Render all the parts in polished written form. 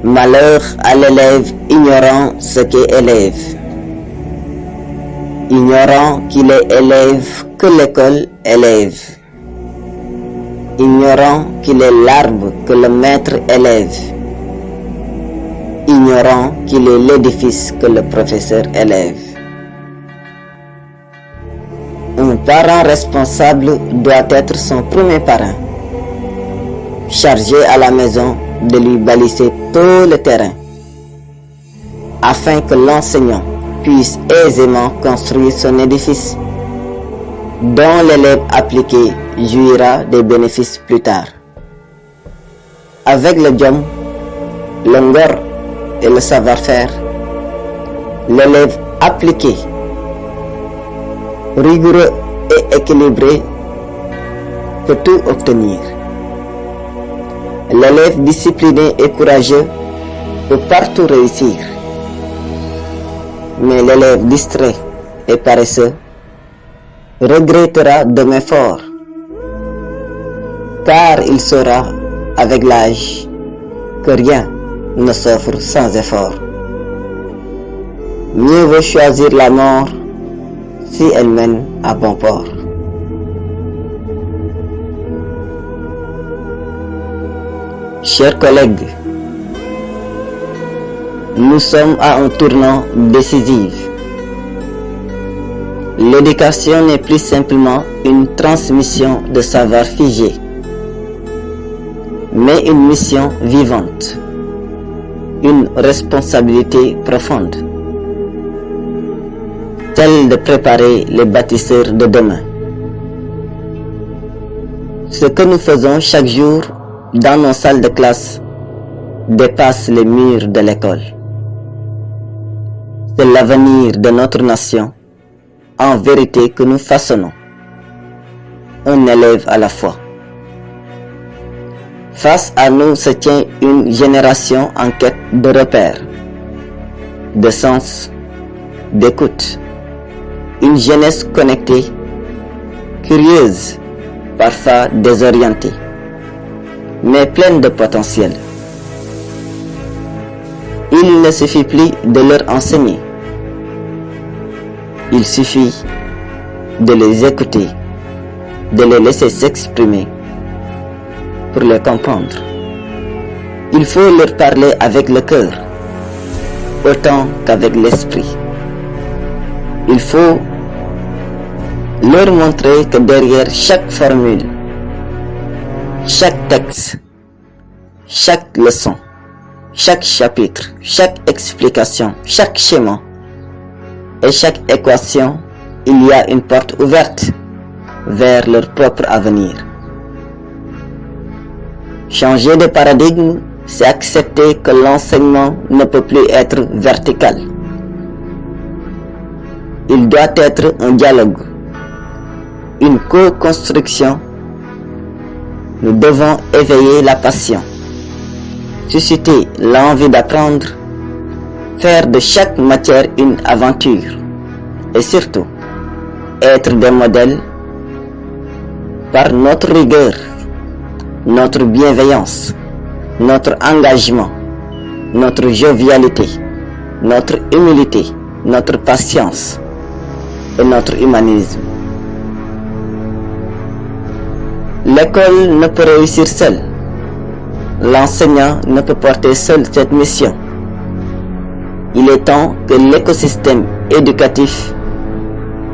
Malheur à l'élève ignorant ce qu'est élève, ignorant qu'il est élève que l'école élève, ignorant qu'il est l'arbre que le maître élève, ignorant qu'il est l'édifice que le professeur élève. Un parent responsable doit être son premier parrain, chargé à la maison de lui baliser tout le terrain, afin que l'enseignant puisse aisément construire son édifice, dont l'élève appliqué jouira des bénéfices plus tard. Avec le jom, le ngor et le savoir-faire, l'élève appliqué, rigoureux et équilibré peut tout obtenir. L'élève discipliné et courageux peut partout réussir. Mais l'élève distrait et paresseux regrettera demain fort, car il saura avec l'âge que rien ne s'offre sans effort. Mieux vaut choisir la mort si elle mène à bon port. Chers collègues, nous sommes à un tournant décisif. L'éducation n'est plus simplement une transmission de savoir figé, mais une mission vivante, une responsabilité profonde, celle de préparer les bâtisseurs de demain. Ce que nous faisons chaque jour dans nos salles de classe dépasse les murs de l'école. C'est l'avenir de notre nation, en vérité, que nous façonnons, un élève à la fois. Face à nous se tient une génération en quête de repères, de sens, d'écoute, une jeunesse connectée, curieuse, parfois désorientée, mais pleine de potentiel. Il ne suffit plus de leur enseigner. Il suffit de les écouter, de les laisser s'exprimer pour les comprendre. Il faut leur parler avec le cœur, autant qu'avec l'esprit. Il faut leur montrer que derrière chaque formule, chaque texte, chaque leçon, chaque chapitre, chaque explication, chaque schéma et chaque équation, il y a une porte ouverte vers leur propre avenir. Changer de paradigme, c'est accepter que l'enseignement ne peut plus être vertical. Il doit être un dialogue, une co-construction. Nous devons éveiller la passion, susciter l'envie d'apprendre, faire de chaque matière une aventure et surtout être des modèles par notre rigueur, notre bienveillance, notre engagement, notre jovialité, notre humilité, notre patience et notre humanisme. L'école ne peut réussir seule. L'enseignant ne peut porter seul cette mission. Il est temps que l'écosystème éducatif,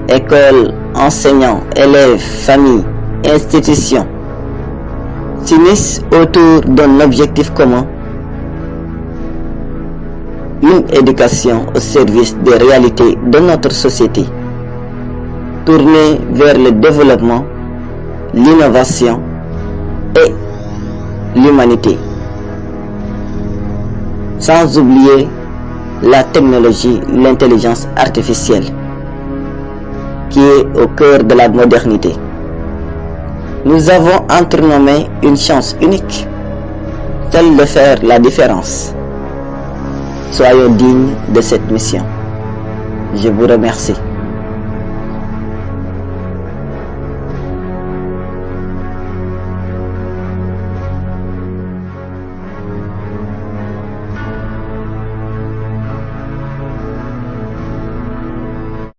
école, enseignants, élèves, familles, institutions, s'unissent autour d'un objectif commun, une éducation au service des réalités de notre société, tournée vers le développement, l'innovation et l'humanité, sans oublier la technologie, l'intelligence artificielle, qui est au cœur de la modernité. Nous avons entre nos mains une chance unique, celle de faire la différence. Soyons dignes de cette mission. Je vous remercie.